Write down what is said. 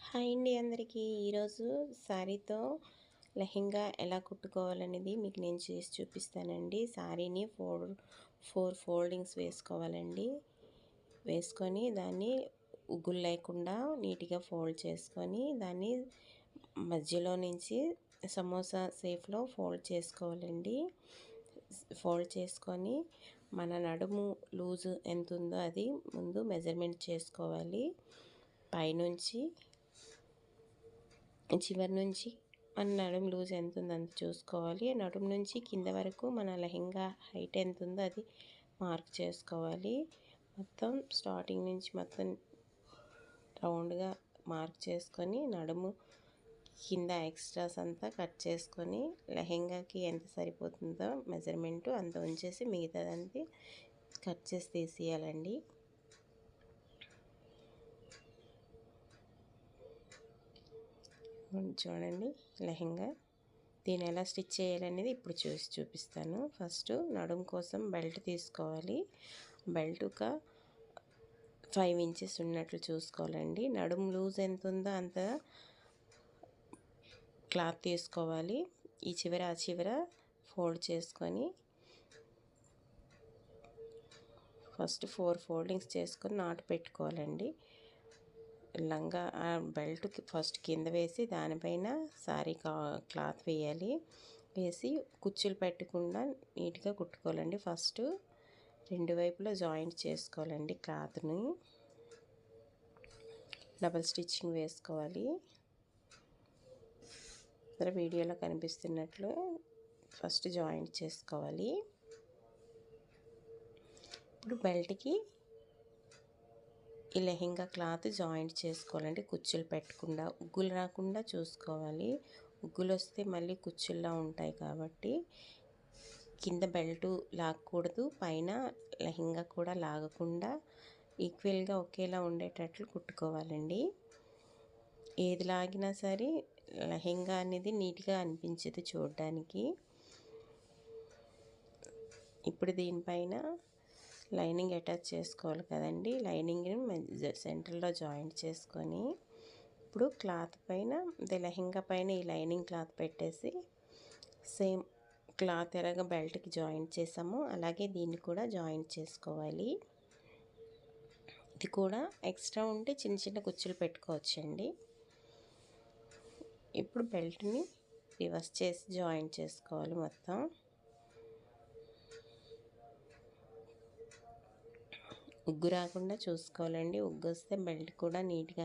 Hi అండి అందరికీ. ఈరోజు శారీతో లెహెంగా ఎలా కుట్టుకోవాలనేది మీకు నేను చేసి చూపిస్తానండి. శారీని ఫోర్ ఫోల్డింగ్స్ వేసుకోవాలండి. వేసుకొని దాన్ని ఉగ్గులు లేకుండా నీట్గా ఫోల్డ్ చేసుకొని దాన్ని మధ్యలో నుంచి సమోసా షేప్లో ఫోల్డ్ చేసుకోవాలండి. ఫోల్డ్ చేసుకొని మన నడుము లూజు ఎంత ఉందో అది ముందు మెజర్మెంట్ చేసుకోవాలి. పైనుంచి చివరి నుంచి మన నడుము లూజ్ ఎంత ఉందో అంత చూసుకోవాలి. నడుము నుంచి కింద వరకు మన లెహెంగా హైట్ ఎంత ఉందో అది మార్క్ చేసుకోవాలి. మొత్తం స్టార్టింగ్ నుంచి మొత్తం రౌండ్గా మార్క్ చేసుకొని నడుము కింద ఎక్స్ట్రాస్ అంతా కట్ చేసుకొని లెహెంగాకి ఎంత సరిపోతుందో మెజర్మెంటు అంత ఉంచేసి మిగతాదంతా కట్ చేసి తీసేయాలండి. చూడండి లెహెంగా దీన్ని ఎలా స్టిచ్ చేయాలనేది ఇప్పుడు చూపిస్తాను. ఫస్ట్ నడుము కోసం బెల్ట్ తీసుకోవాలి. బెల్ట్ ఒక 5 ఇంచెస్ ఉన్నట్లు చూసుకోవాలండి. నడుము లూజ్ ఎంత ఉందో అంత క్లాత్ తీసుకోవాలి. ఈ చివర ఆ చివర ఫోల్డ్ చేసుకొని ఫస్ట్ 4 ఫోల్డింగ్స్ చేసుకొని నాటు పెట్టుకోవాలండి. లంగా బెల్ట్కి ఫస్ట్ కింద వేసి దానిపైన సారీ క్లాత్ వేయాలి. వేసి కుచ్చులు పెట్టకుండా నీట్గా కుట్టుకోవాలండి. ఫస్ట్ రెండు వైపులా జాయింట్ చేసుకోవాలండి. క్లాత్ని డబల్ స్టిచ్చింగ్ వేసుకోవాలి. ఇక్కడ వీడియోలో కనిపిస్తున్నట్లు ఫస్ట్ జాయింట్ చేసుకోవాలి. ఇప్పుడు బెల్ట్కి ఈ లెహెంగా క్లాత్ జాయింట్ చేసుకోవాలండి. కుచ్చులు పెట్టకుండా ఉగ్గులు రాకుండా చూసుకోవాలి. ఉగ్గులు వస్తే మళ్ళీ కుచ్చుల్లా ఉంటాయి కాబట్టి కింద బెల్ట్ లాగకూడదు, పైన లెహెంగా కూడా లాగకుండా ఈక్వల్గా ఒకేలా ఉండేటట్లు కుట్టుకోవాలండి. ఏది లాగినా సరే లెహెంగా అనేది నీట్గా అనిపించదు చూడడానికి. ఇప్పుడు దీనిపైన లైనింగ్ అటాచ్ చేసుకోవాలి కదండి. లైనింగ్ని సెంటర్లో జాయింట్ చేసుకొని ఇప్పుడు క్లాత్ పైన లెహెంగా పైన ఈ లైనింగ్ క్లాత్ పెట్టేసి సేమ్ క్లాత్ ఎలాగ బెల్ట్కి జాయింట్ చేసామో అలాగే దీన్ని కూడా జాయింట్ చేసుకోవాలి. ఇది కూడా ఎక్స్ట్రా ఉంటే చిన్న చిన్న కుచ్చులు పెట్టుకోవచ్చండి. ఇప్పుడు బెల్ట్ని రివర్స్ చేసి జాయింట్ చేసుకోవాలి. మొత్తం ఉగ్గు రాకుండా చూసుకోవాలండి. ఉగ్గు వస్తే బెల్ట్ కూడా నీట్గా